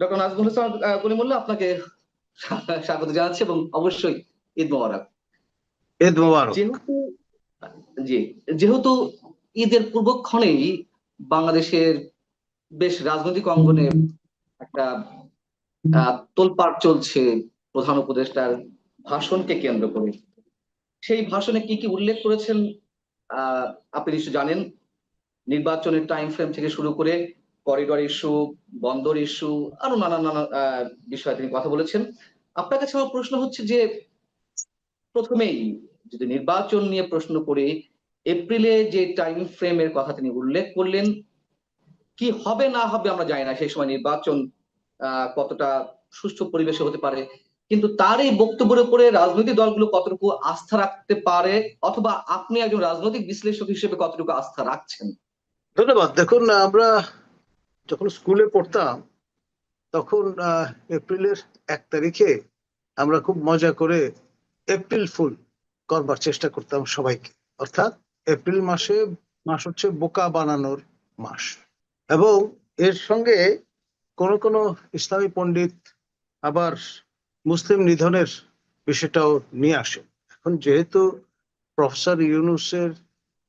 Doctor Nazmul Islam Kalimullah, আপনাকে স্বাগত জানাচ্ছি এবং অবশ্যই ঈদ মোবারক। ঈদ মোবারক। যেহেতু জি যেহেতু ঈদের পূর্বক্ষণেই বাংলাদেশের বেশ রাজনৈতিক অঙ্গনে একটা তোলপাড় চলছে প্রধান উপদেষ্টার ভাষণকে কেন্দ্র করে। সেই ভাষণে কি কি উল্লেখ করেছেন আপনি নিশ্চয় জানেন। নির্বাচনের টাইম ফ্রেম থেকে শুরু করে করিডর ইস্যু, বন্দর ইস্যু, আরো নানান নানান বিষয়ে তিনি কথা বলেছেন। আপনার কাছে আমার প্রশ্ন হচ্ছে যে, প্রথমেই যদি নির্বাচন নিয়ে প্রশ্ন করি, এপ্রিলে যে টাইম ফ্রেমের কথা তিনি উল্লেখ করলেন, কি হবে না হবে আমরা জানি না, সেই সময় নির্বাচন কতটা সুষ্ঠু পরিবেশে হতে পারে, কিন্তু তার এই বক্তব্যের উপরে রাজনৈতিক দলগুলো কতটুকু আস্থা রাখতে পারে, অথবা আপনি একজন রাজনৈতিক বিশ্লেষক হিসেবে কতটুকু আস্থা রাখছেন? ধন্যবাদ। দেখুন, আমরা যখন স্কুলে পড়তাম তখন এপ্রিলের 1 তারিখে আমরা খুব মজা করে এপ্রিল ফুল করবার চেষ্টা করতাম সবাইকে। অর্থাৎ এপ্রিল মাস হচ্ছে বোকা বানানোর মাস। এবং এর সঙ্গে কোন কোন ইসলামী পণ্ডিত আবার মুসলিম নিধনের বিষয়টাও নিয়ে আসে। এখন যেহেতু প্রফেসর ইউনূসের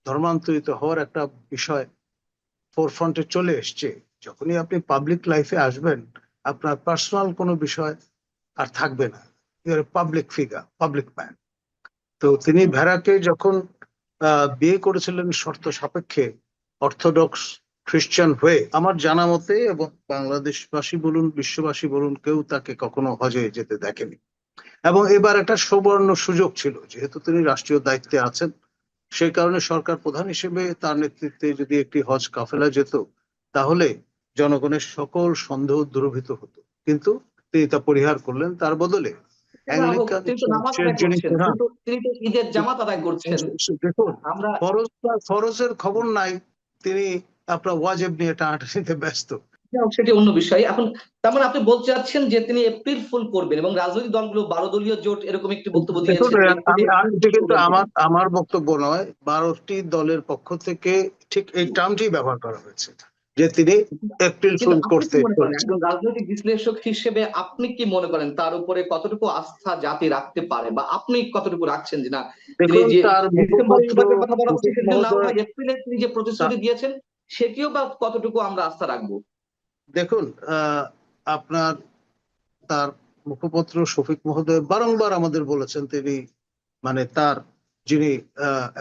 ধর্মান্তরিত হওয়ার একটা বিষয় ফোরফ্রন্টে চলে এসছে, যখনই আপনি পাবলিক লাইফে আসবেন আপনার পার্সোনাল কোনো বিষয় আর থাকবে না। Public figure, public man. তো তিনি ভেড়াকে যখন বিয়ে করেছিলেন শর্ত সাপেক্ষে, অর্থোডক্স খ্রিস্টান হয়ে, আমার জানা মতে, এবং বাংলাদেশবাসী বলুন বিশ্ববাসী বলুন, কেউ তাকে কখনো হজে যেতে দেখেনি। এবং এবার একটা সুবর্ণ সুযোগ ছিল, যেহেতু তিনি রাষ্ট্রীয় দায়িত্বে আছেন, সেই কারণে সরকার প্রধান হিসেবে তার নেতৃত্বে যদি একটি হজ কাফেলা যেত তাহলে জনগণের সকল সন্দেহ দূরীভূত হতো। কিন্তু তিনি তা পরিহার করলেন। তার বদলে অ্যাংলিকান তিনি তো নামাজ চার্চের আদায় যিনি করছেন, প্রধান, তিনি তো ঈদের জামাত আদায় করছেন। দেখুন, আমরা ফরজের খবর নাই, তিনি আপনার ওয়াজেব নিয়ে টানাটানিতে ব্যস্ত। সেটি অন্য বিষয়। এখন তার মানে আপনি বলতে চাচ্ছেন যে তিনি এপ্রিল ফুল করবেন, এবং রাজনৈতিক দলগুলো 12 দলীয় জোট এরকম একটি বক্তব্য দেখুন, দিয়েছে যে এপ্রিলে এপ্রিল এটা ফুল কিন্তু করবেন তিনি। আমার বক্তব্য নয়, 12টি দলের পক্ষ থেকে ঠিক এই টার্মটি ব্যবহার করা হয়েছে যে তিনি এপ্রিল কিন্তু ফুল আপনি কি করতে মনে করেন, চলেছেন। একজন রাজনৈতিক বিশ্লেষক হিসেবে আপনি কি মনে করেন তার উপরে কতটুকু আস্থা জাতি রাখতে পারে, বা আপনি কতটুকু রাখছেন যে না, তিনি দেখুন, যে তার ডিসেম্বরে মুখপত্র নির্বাচনের কথা বলা হচ্ছে শফিক সেটিও নাও মহোদয়, হয়, এপ্রিলে তিনি যে প্রতিশ্রুতি দিয়েছেন সেটিও বা কতটুকু আমরা আস্থা রাখবো? দেখুন, আপনার তার মুখপত্র শফিক মহোদয় বারংবার আমাদের বলেছেন, তিনি মানে তার যিনি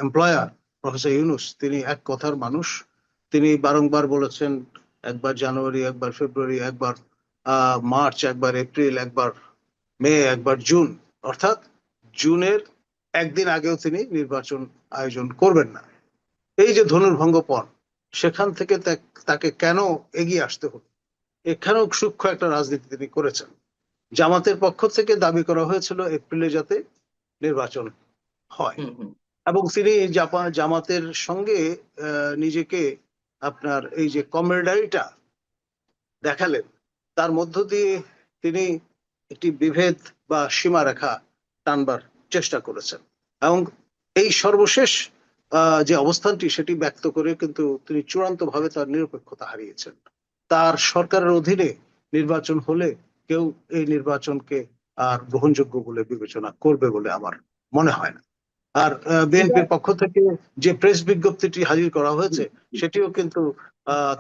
এমপ্লয়ার প্রফেসর ইউনূস, তিনি এক কথার মানুষ। তিনি বারংবার বলেছেন, একবার জানুয়ারি, একবার ফেব্রুয়ারি, একবার মার্চ, একবার এপ্রিল, একবার মে, একবার জুন। অর্থাৎ জুনের একদিন আগেও তিনি নির্বাচন আয়োজন করবেন না। এই যে ধনুর্ভঙ্গপণ, সেখান থেকে তাকে কেন এগিয়ে আসতে হলো, এখানেও সূক্ষ্ম একটা রাজনীতি তিনি করেছেন। জামাতের পক্ষ থেকে দাবি করা হয়েছিল এপ্রিলে যাতে নির্বাচন হয়, এবং তিনি জামাতের সঙ্গে নিজেকে আপনার এই যে কমরেডারিটা দেখালেন, তার মধ্য দিয়ে তিনি একটি বিভেদ বা সীমারেখা টানবার চেষ্টা করেছেন। এবং এই সর্বশেষ যে অবস্থানটি সেটি ব্যক্ত করে কিন্তু তিনি চূড়ান্তভাবে তার নিরপেক্ষতা হারিয়েছেন। তার সরকারের অধীনে নির্বাচন হলে কেউ এই নির্বাচনকে আর গ্রহণযোগ্য বলে বিবেচনা করবে বলে আমার মনে হয় না। আর বিএনপির পক্ষ থেকে যে প্রেস বিজ্ঞপ্তিটি হাজির করা হয়েছে সেটিও কিন্তু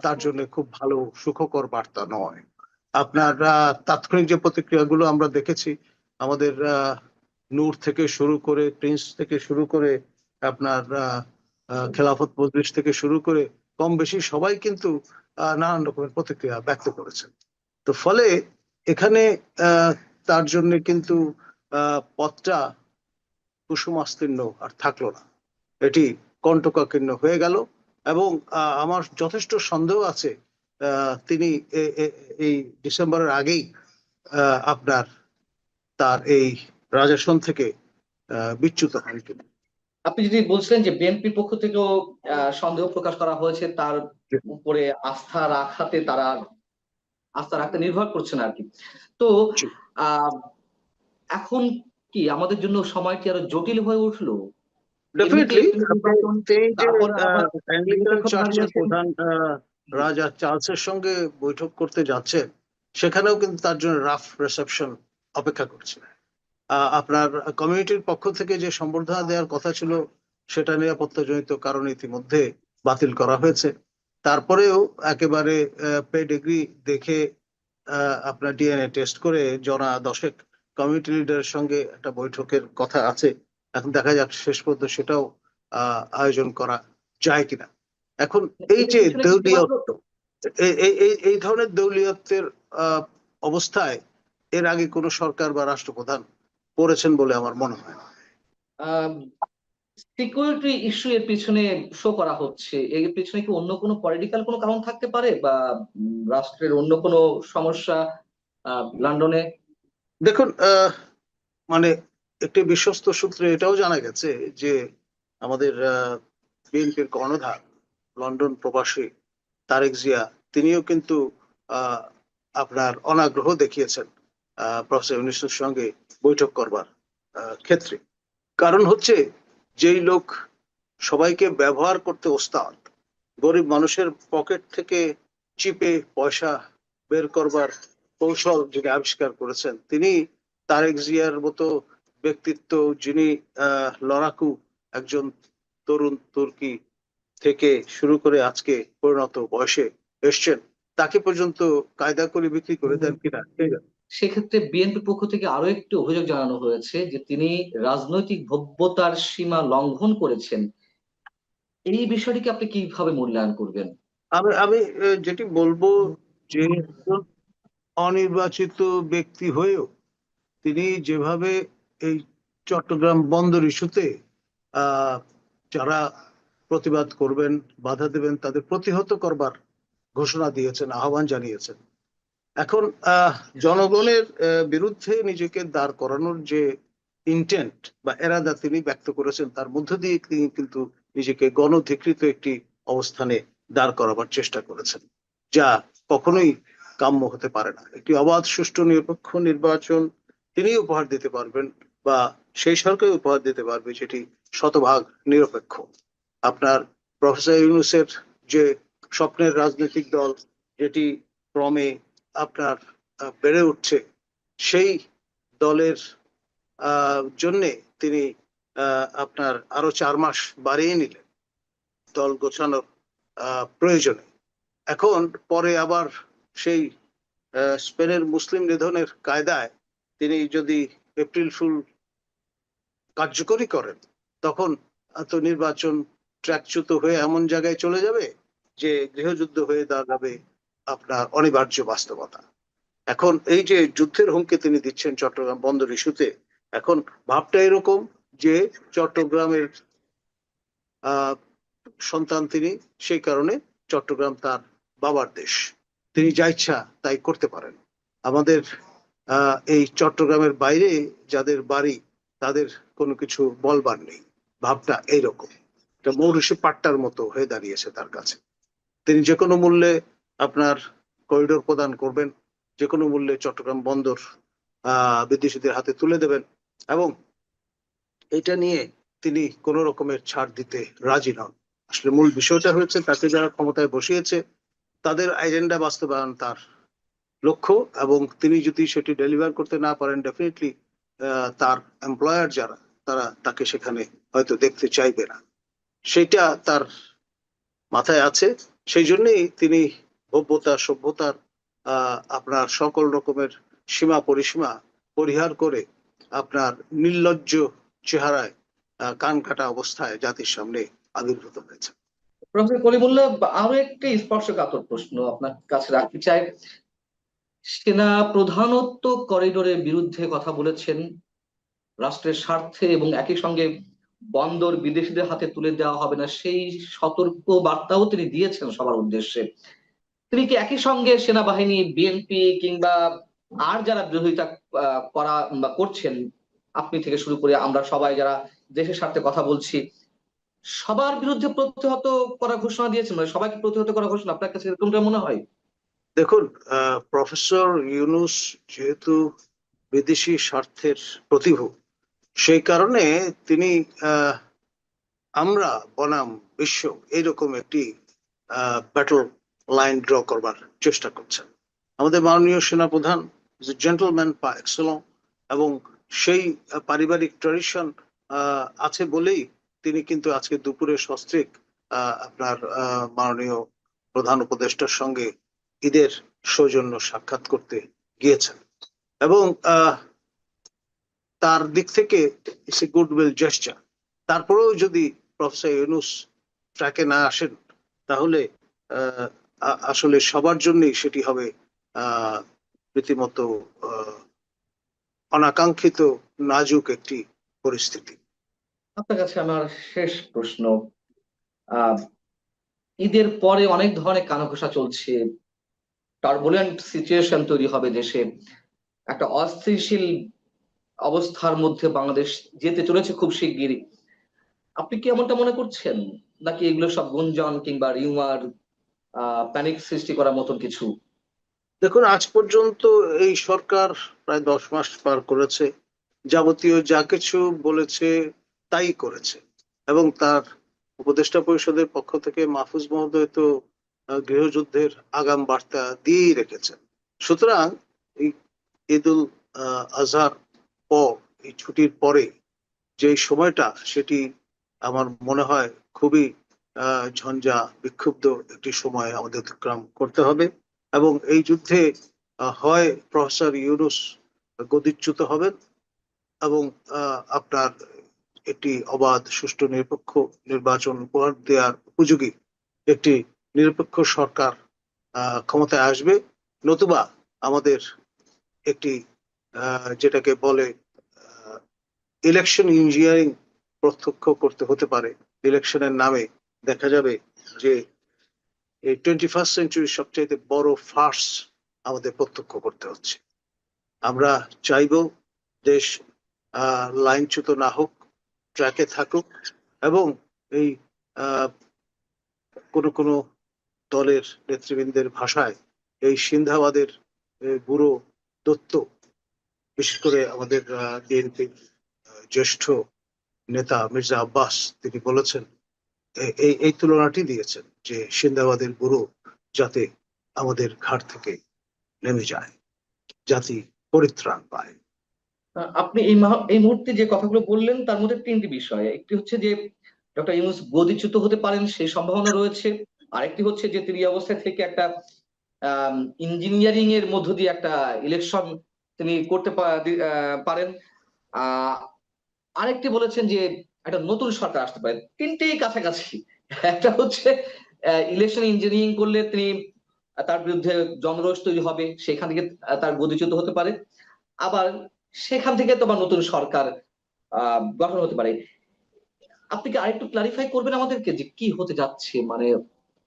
তার জন্য খুব ভালো সুখকর বার্তা নয়। আপনার তাৎক্ষণিক যে প্রতিক্রিয়াগুলো আমরা দেখেছি, আমাদের নূর থেকে শুরু করে, প্রিন্স থেকে শুরু করে, আপনার খেলাফত মজলিস থেকে শুরু করে, কম বেশি সবাই কিন্তু নানান রকমের প্রতিক্রিয়া ব্যক্ত করেছেন। তো ফলে এখানে তার জন্য কিন্তু পথটা কুসুমাস্তীর্ণ আর থাকলো না, এটি কণ্টকাকীর্ণ হয়ে গেল। এবং আমার যথেষ্ট সন্দেহ আছে তিনি এই ডিসেম্বরের আগেই আপনার তার এই রাজাসন থেকে বিচ্যুত হন কিনা। আপনি যদি বলছিলেন যে বিএনপির পক্ষ থেকেও সন্দেহ প্রকাশ করা হয়েছে, তার উপরে আস্থা রাখতে নির্ভর করছে না আর কি। তো আহ এখন কি আমাদের জন্য সময়টি আরো জটিল হয়ে উঠলো? এমনিতে ডেফিনেটলি নির্বাচন, তিনি যে তারপরে আবার অ্যাংলিকান নিরপেক্ষতা চার্চের হারিয়েছেন। প্রধান রাজা চার্লসের সঙ্গে বৈঠক করতে যাচ্ছেন, সেখানেও কিন্তু তার জন্য রাফ রিসেপশন অপেক্ষা করছে। আপনার কমিউনিটির পক্ষ থেকে যে সম্বর্ধনা দেওয়ার কথা ছিল সেটা নিরাপত্তাজনিত কারণে ইতিমধ্যে বাতিল করা হয়েছে। তারপরেও একেবারে পেডিগ্রি দেখে আপনার ডিএনএ টেস্ট করে জনা 10 কমিউনিটি লিডারের সঙ্গে একটা বৈঠকের কথা আছে। এখন দেখা যাক শেষ পর্যন্ত সেটাও আয়োজন করা যায় কিনা। এখন এই এটার যে পিছনে কি শুধুমাত্র দলীয়ত্ব, এই ধরনের দলীয়ত্বের অবস্থায় এর আগে কোনো সরকার বা রাষ্ট্রপ্রধান করেছেন বলে আমার মনে হয় না। সিকিউরিটি ইস্যু এর পিছনে শো করা হচ্ছে, এর পিছনে কি অন্য কোনো পলিটিক্যাল কোনো কারণ থাকতে পারে, বা রাষ্ট্রের অন্য কোনো সমস্যা লন্ডনে? দেখুন, মানে একটি বিশ্বস্ত সূত্রে এটাও জানা গেছে যে আমাদের বিএনপির কর্ণধার লন্ডন প্রবাসী তারেক জিয়া তিনিও কিন্তু আহ, আপনার অনাগ্রহ দেখিয়েছেন প্রফেসর ইউনূসের সঙ্গে বৈঠক করবার ক্ষেত্রে। কারণ হচ্ছে যেই লোক সবাইকে ব্যবহার করতে ওস্তাদ, গরিব মানুষের পকেট থেকে চিপে পয়সা বের করবার কৌশল যিনি আবিষ্কার করেছেন, তিনি তারেক জিয়ার মতো ব্যক্তিত্ব, যিনি লড়াকু একজন তরুণ তুর্কি থেকে শুরু করে আজকে পরিণত বয়সে এসছেন, তাকে পর্যন্ত কায়দা করে বিক্রি করে দেন কিনা কে জানে। সেক্ষেত্রে বিএনপির পক্ষ থেকে আরো একটি অভিযোগ জানানো হয়েছে যে তিনি রাজনৈতিক ভব্যতার সীমা লঙ্ঘন করেছেন। এই বিষয়টিকে আপনি কিভাবে মূল্যায়ন করবেন? আমি আমি যেটি বলবো যে একজন অনির্বাচিত ব্যক্তি হয়েও তিনি যেভাবে এই চট্টগ্রাম বন্দর ইস্যুতে আহ যারা প্রতিবাদ করবেন, বাধা দেবেন, তাদের প্রতিহত করবার ঘোষণা দিয়েছেন, আহ্বান জানিয়েছেন। এখন জনগণের বিরুদ্ধে নিজেকে দাঁড় করানোর যে ইন্টেন্ট বা এরাদা তিনি ব্যক্ত করেছেন, তার মধ্য দিয়ে তিনি কিন্তু নিজেকে গণধিকৃত একটি অবস্থানে দাঁড় করাবার চেষ্টা করেছেন, যা কখনোই কাম্য হতে পারে না। একটি অবাধ, সুষ্ঠু, নিরপেক্ষ নির্বাচন তিনি উপহার দিতে পারবেন, বা সেই সরকার উপহার দিতে পারবে যেটি শতভাগ নিরপেক্ষ। আপনার প্রফেসর ইউনূসের যে স্বপ্নের রাজনৈতিক দল, যেটি ক্রমে আপনার বেড়ে উঠছে, সেই দলের জন্যে তিনি আপনার আরো 4 মাস বাড়িয়ে নিলেন দল গোছানোর প্রয়োজনে। এখন পরে আবার সেই স্পেনের মুসলিম নিধনের কায়দায় তিনি যদি এপ্রিল ফুল কার্যকরী করেন, তখন তো নির্বাচন ট্র্যাকচ্যুত হয়ে এমন জায়গায় চলে যাবে যে গৃহযুদ্ধ হয়ে দাঁড়াবে আপনার অনিবার্য বাস্তবতা। এখন এই যে যুদ্ধের হুমকি তিনি দিচ্ছেন চট্টগ্রাম বন্দর ইস্যুতে, এখন ভাবটা এরকম যে চট্টগ্রামের সন্তান তিনি, সেই কারণে চট্টগ্রাম তার বাবার দেশ, তিনি যা ইচ্ছা তাই করতে পারেন। আমাদের এই চট্টগ্রামের বাইরে যাদের বাড়ি, তাদের কোনো কিছু বলবার নেই। ভাবটা এইরকম, এটা মৌরুষি পাট্টার মতো হয়ে দাঁড়িয়েছে তার কাছে। তিনি যে কোনো মূল্যে আপনার করিডোর প্রদান করবেন, যে কোনো মূল্যে চট্টগ্রাম বন্দর বিদেশিদের হাতে তুলে দেবেন, এবং এটা নিয়ে তিনি কোনো রকমের ছাড় দিতে রাজি নন। আসলে মূল বিষয়টা হচ্ছে তাকে যারা ক্ষমতায় বসিয়েছে তাদের এজেন্ডা বাস্তবায়ন তার লক্ষ্য, এবং তিনি যদি সেটি ডেলিভার করতে না পারেন, ডেফিনেটলি তার এমপ্লয়ার যারা, তারা তাকে সেখানে হয়তো দেখতে চাইবে না। সেটা তার মাথায় আছে। সেই জন্যই তিনি ভব্যতা, সভ্যতার আপনার সকল রকমের সীমা পরিসীমা পরিহার করে আপনার নির্লজ্জ চেহারায় কান কাটা অবস্থায় জাতির সামনে আবির্ভূত হয়েছে। প্রফেসর কলিমুল্লাহ, আরো একটি স্পর্শকাতর প্রশ্ন আপনার কাছে রাখতে চাই। সেনা প্রধানত করিডোরের বিরুদ্ধে কথা বলেছেন রাষ্ট্রের স্বার্থে, এবং একই সঙ্গে বন্দর বিদেশিদের হাতে তুলে দেওয়া হবে না সেই সতর্ক বার্তাও তিনি দিয়েছেন সবার উদ্দেশ্যে। তিনি কি একই সঙ্গে সেনাবাহিনী, বিএনপি কিংবা আর যারা বিরোধিতা করা বা করছেন, আপনি থেকে শুরু করে আমরা সবাই যারা দেশের স্বার্থে কথা বলছি, সবার বিরুদ্ধে প্রতিহত করার ঘোষণা দিয়েছেন? মানে সবাইকে প্রতিহত করার ঘোষণা আপনার কাছে এরকমটা মনে হয়? দেখুন, প্রফেসর ইউনূস যেহেতু বিদেশি স্বার্থের প্রতিভূ, সেই কারণে তিনি আমরা বনাম বিশ্ব এইরকম একটি ব্যাটল লাইন ড্র করবার চেষ্টা করছেন। আমাদের মাননীয় সেনাপ্রধান is a gentleman per excellence, এবং সেই পারিবারিক ট্র্যাডিশন আছে বলেই তিনি কিন্তু আজকে দুপুরে সস্ত্রীক আপনার মাননীয় প্রধান উপদেষ্টার সঙ্গে ঈদের সৌজন্য সাক্ষাৎ করতে গিয়েছেন। এবং তার দিক থেকে ইটস এ গুডউইল জেস্চার। তারপরেও যদি প্রফেসর ইউনূস ট্র্যাকে না আসেন, তাহলে আসলে সবার জন্যই সেটি হবে রীতিমতো অনাকাঙ্ক্ষিত নাজুক একটি পরিস্থিতি। আপনার কাছে আমার শেষ প্রশ্ন, আহ ঈদের পরে অনেক ধরনের কানাঘুষা চলছে, টার্বুলেন্ট সিচুয়েশন তৈরি হবে দেশে, একটা অস্থিতিশীল অবস্থার মধ্যে বাংলাদেশ যেতে চলেছে খুব শিগগিরই। আপনি কি এমনটা মনে করছেন, নাকি এগুলো সব গুঞ্জন কিংবা রিউমার, প্যানিক সৃষ্টি করার মতন কিছু? দেখুন, আজ পর্যন্ত এই সরকার প্রায় 10 মাস পার করেছে, যাবতীয় যা কিছু বলেছে তাই করেছে, এবং তার উপদেষ্টা পরিষদের পক্ষ থেকে মাহফুজ মহোদয় তো গৃহযুদ্ধের আগাম বার্তা দিয়েই রেখেছেন। সুতরাং এই ঈদুল আজহার পর, এই ছুটির পরে যে সময়টা, সেটি আমার মনে হয় খুবই ঝঞ্ঝা বিক্ষুব্ধ একটি সময় আমাদের অতিক্রম করতে হবে। এবং এই যুদ্ধে হয় প্রফেসর ইউনূস গদিচ্যুত হবেন, এবং আপনার একটি অবাধ, সুষ্ঠু, নিরপেক্ষ নির্বাচন উপহার দেওয়ার উপযোগী একটি নিরপেক্ষ সরকার ক্ষমতায় আসবে, নতুবা আমাদের একটি যেটাকে বলে ইলেকশন ইঞ্জিনিয়ারিং প্রত্যক্ষ করতে হতে পারে। ইলেকশনের নামে দেখা যাবে যে এই 21st সেঞ্চুরির সবচাইতে বড় ফার্স আমাদের প্রত্যক্ষ করতে হচ্ছে। আমরা চাইব দেশ লাইনচ্যুত না হোক, ট্র্যাকে থাকুক, এবং এই কোনো কোনো দলের নেতৃবৃন্দের ভাষায় এই সিন্ধাবাদের বুড়ো দত্ত, বিশেষ করে আমাদের বিএনপির জ্যেষ্ঠ নেতা মির্জা আব্বাস, তিনি বলেছেন, এই তুলনাটি দিয়েছেন যে সিন্দাবাদের বুড়ো যাতে আমাদের ঘাট থেকে নেমে যায়, জাতি পরিত্রাণ পায়। আপনি এই মুহূর্তে যে কথাগুলো বললেন তার মধ্যে তিনটি বিষয়, একটি হচ্ছে যে ডক্টর ইউনূস গদিচ্যুত হতে পারেন সেই সম্ভাবনা রয়েছে, আরেকটি হচ্ছে যে তিনি এই অবস্থায় থেকে একটা ইঞ্জিনিয়ারিং এর মধ্য দিয়ে একটা ইলেকশন তিনি করতে পারেন, আহ আরেকটি বলেছেন যে একটা নতুন সরকার আসতে পারে। তিনটেই কাছাকাছি। একটা হচ্ছে ইলেকশন ইঞ্জিনিয়ারিং করলে তিনি তার বিরুদ্ধে জনরোষ তৈরি হবে, সেখান থেকে তার গদিচ্যুত হতে পারে, আবার সেখান থেকে তোমার নতুন সরকার গঠন হতে পারে। আপনি কি আরেকটু ক্লারিফাই করবেন আমাদেরকে যে কি হতে যাচ্ছে, মানে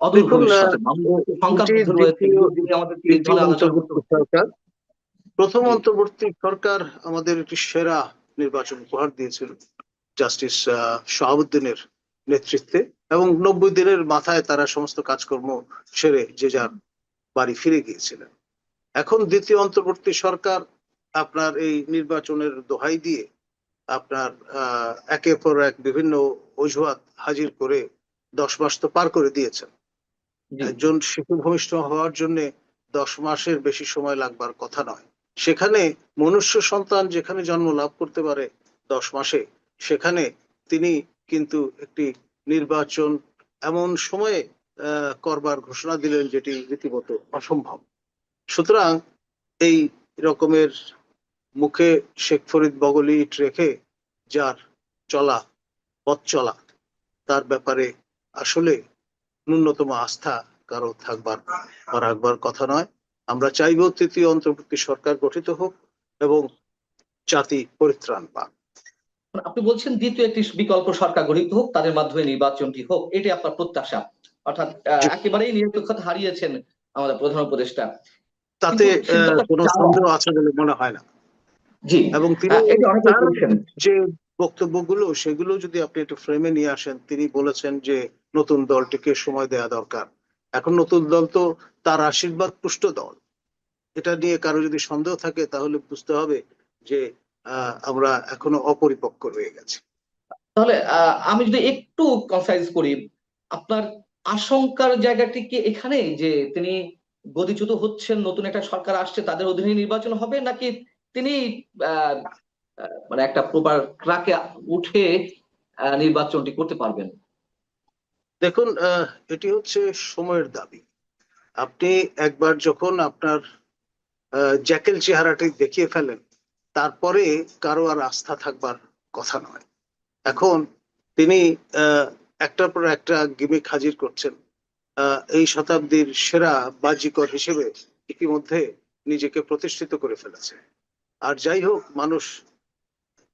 অদূর দেখুন, ভবিষ্যতে সংখ্যার এটি মধ্যে রয়েছে, যদি আমাদেরকে এই দ্বিতীয় ধরনের আলোচনা করতে অন্তর্বর্তী হচ্ছে। সরকার। প্রথম জি। অন্তর্বর্তী সরকার আমাদের একটি সেরা নির্বাচন উপহার দিয়েছিল জাস্টিস শাহাবুদ্দিনের নেতৃত্বে, এবং 90 দিনের মাথায় তারা সমস্ত কাজকর্ম সেরে যে যার বাড়ি ফিরে গিয়েছিলেন। এখন দ্বিতীয় অন্তর্বর্তী সরকার আপনার এই নির্বাচনের দোহাই দিয়ে আপনার একের পর এক বিভিন্ন অজুহাত হাজির করে 10 মাস তো পার করে দিয়েছেন। জি। একজন শিশু ভূমিষ্ঠ হওয়ার জন্য 10 মাসের বেশি সময় লাগবার কথা নয়। সেখানে মনুষ্য সন্তান যেখানে জন্ম লাভ করতে পারে 10 মাসে, সেখানে তিনি কিন্তু একটি নির্বাচন এমন সময়ে করবার ঘোষণা দিলেন যেটি রীতিমতো অসম্ভব। সুতরাং এই রকমের মুখে শেখ ফরিদ বগলি ইট রেখে যার চলা, পথ চলা, তার ব্যাপারে আসলে ন্যূনতম আস্থা কারো থাকবার বা রাখবার কথা নয়। আমরা চাইব তৃতীয় অন্তর্বর্তী সরকার গঠিত হোক এবং জাতি পরিত্রাণ পাক। আপনি বলছেন দ্বিতীয় একটি বিকল্প সরকার গঠিত হোক, তাদের মাধ্যমে নির্বাচনটি হোক, এটাই আপনার প্রত্যাশা, অর্থাৎ একেবারেই নিরপেক্ষতা হারিয়েছেন আমাদের প্রধান উপদেষ্টা, তাতে কিন্তু সিদ্ধান্ত কোনো চাওয়া। সন্দেহ আছে বলে মনে হয় না। জি। এবং তিনি এটা অনেকেই তার বলছেন। যে বক্তব্যগুলো, সেগুলো যদি আপনি একটু ফ্রেমে নিয়ে আসেন, তিনি বলেছেন যে নতুন দলটিকে সময় দেওয়া দরকার। এখন নতুন দল তো তার আশীর্বাদ পুষ্ট দল। এটা নিয়ে কারো যদি সন্দেহ থাকে তাহলে বুঝতে হবে যে আমরা এখনো অপরিপক্ক রয়ে গেছি। তাহলে আমি যদি একটু কনসাইজ করি, আপনার আশঙ্কার জায়গাটি কি এখানে যে তিনি গদিচ্যুত হচ্ছেন, নতুন একটা সরকার আসছে, তাদের অধীনে নির্বাচন হবে, নাকি তিনি আহ মানে একটা প্রপার ট্রাকে উঠে নির্বাচনটি করতে পারবেন? দেখুন, এটি হচ্ছে সময়ের দাবি। আপনি একবার যখন আপনার জ্যাকেল চেহারাটি দেখিয়ে ফেলেন, তারপরে কারো আর আস্থা থাকবার কথা নয়। এখন তিনি আহ, একটার পর একটা গিমিক হাজির করছেন। এই শতাব্দীর সেরা বাজিকর হিসেবে ইতিমধ্যে নিজেকে প্রতিষ্ঠিত করে ফেলেছে। আর যাই হোক, মানুষ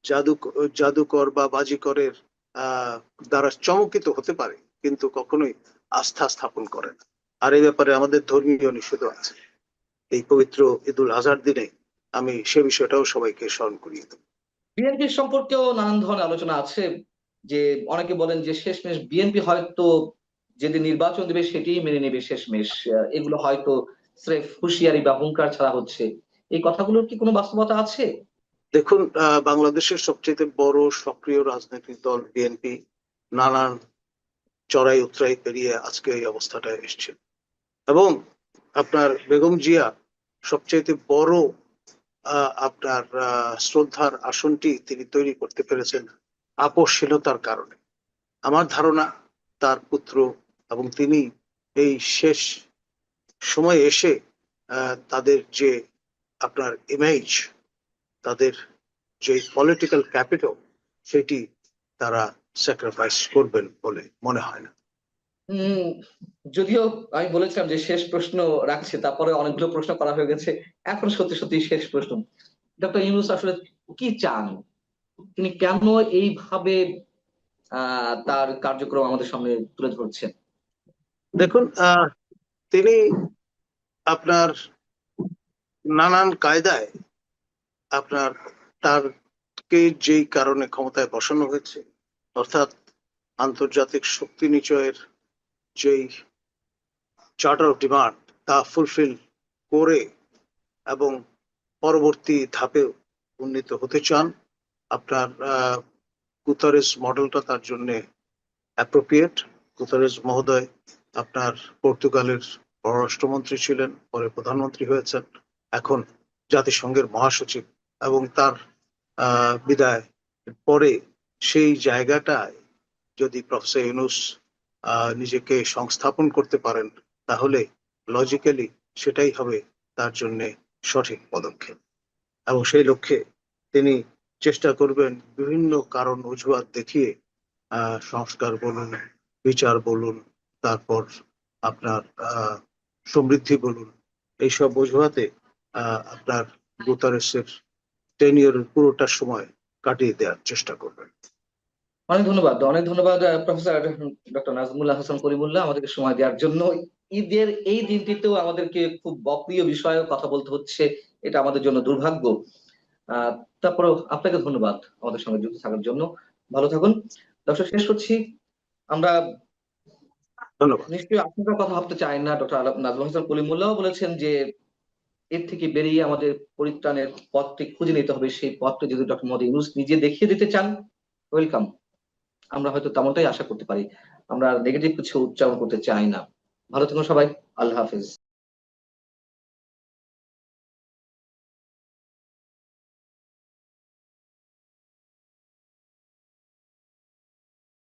জাদু জাদুকর বা বাজিকরের আহ দ্বারা চমকিত হতে পারে, কিন্তু কখনোই আস্থা স্থাপন করে না। আর এই ব্যাপারে আমাদের ধর্মীয় নিষেধ আছে। এই পবিত্র ঈদুল আজহার দিনে আমি সে বিষয়টাও সবাইকে স্মরণ করিয়ে দেব। বিএনপির সম্পর্কেও নানান ধরনের আলোচনা আছে, যে অনেকে বলেন যে শেষমেশ বিএনপি হয়তো যেদিন নির্বাচন দেবে সেটিই মেনে নেবে শেষমেশ। এগুলো হয়তো স্রেফ হুঁশিয়ারি বা হুঙ্কার ছাড়া হচ্ছে। এই কথাগুলোর কি কোনো বাস্তবতা আছে? দেখুন, বাংলাদেশের সবচেয়ে বড় সক্রিয় রাজনৈতিক দল বিএনপি নানান চড়াই উতরাই পেরিয়ে আজকে এই অবস্থাটায় এসেছে। এবং আপনার বেগম জিয়া সবচেয়ে বড় আপনার শ্রদ্ধার আসনটি তিনি তৈরি করতে পেরেছেন আপসশীলতার কারণে। আমার ধারণা তার পুত্র এবং তিনি এই শেষ সময়ে এসে তাদের যে আপনার ইমেজ, তাদের যে পলিটিক্যাল ক্যাপিটাল, সেটি তারা স্যাক্রিফাইস করবেন বলে মনে হয় না। উম যদিও আমি বলেছিলাম যে শেষ প্রশ্ন রাখছে, তারপরে অনেকগুলো প্রশ্ন করা হয়ে গেছে। এখন সত্যি সত্যি শেষ প্রশ্ন, ডক্টর ইউনূস আসলে কি চান? তিনি কেন এইভাবে তার কার্যক্রম আমাদের সামনে তুলে ধরছেন? দেখুন, তিনি আপনার নানান কায়দায় আপনার তারকে যেই কারণে ক্ষমতায় বসানো হয়েছে, অর্থাৎ আন্তর্জাতিক শক্তি নিচয়ের যেই চার্টার অফ ডিমান্ড, তা ফুলফিল করে এবং পরবর্তী ধাপে উন্নীত হতে চান। আপনার গুতারেস মডেলটা তার জন্য অ্যাপ্রোপ্রিয়েট। গুতারেস মহোদয় আপনার পর্তুগালের পররাষ্ট্রমন্ত্রী ছিলেন, পরে প্রধানমন্ত্রী হয়েছেন, এখন জাতিসংঘের মহাসচিব। এবং তার বিদায় পরে সেই জায়গাটায় যদি প্রফেসর ইউনূস নিজেকে সংস্থাপন করতে পারেন, তাহলে লজিক্যালি সেটাই হবে তার জন্য সঠিক পদক্ষেপ। এবং সেই লক্ষ্যে তিনি চেষ্টা করবেন বিভিন্ন কারণ অজুহাত দেখিয়ে সংস্কার বলুন, বিচার বলুন, তারপর আপনার সমৃদ্ধি বলুন, এইসব অজুহাতে আপনার গুতারেসের টেনিয়রের পুরোটা সময় কাটিয়ে দেওয়ার চেষ্টা করবেন। অনেক ধন্যবাদ, অনেক ধন্যবাদ প্রফেসর ডক্টর নাজমুল্লাহ হাসান করিমুল্লাহ, আমাদেরকে সময় দেওয়ার জন্য। ঈদের এই দিনটিতেও আমাদেরকে খুব অপ্রিয় বিষয়ে কথা বলতে হচ্ছে, এটা আমাদের জন্য দুর্ভাগ্য। আহ তারপরেও আপনাকে ধন্যবাদ আমাদের সঙ্গে যুক্ত থাকার জন্য। ভালো থাকুন। দর্শক, শেষ করছি। আমরা ধন্যবাদ। নিশ্চয়ই আপনার কথা ভাবতে চাই না। ডক্টর নাজমুল হাসান কলিমুল্লাহ বলেছেন যে এর থেকে বেরিয়ে আমাদের পরিত্রাণের পথটি খুঁজে নিতে হবে। সেই পথটি যদি ডক্টর মোহাম্মদ ইউনূস নিজে দেখিয়ে দিতে চান, ওয়েলকাম। আমরা হয়তো তেমনটাই আশা করতে পারি। আমরা নেগেটিভ কিছু উচ্চারণ করতে চাই না। ভালো থাকুন সবাই। আল্লাহ হাফিজ।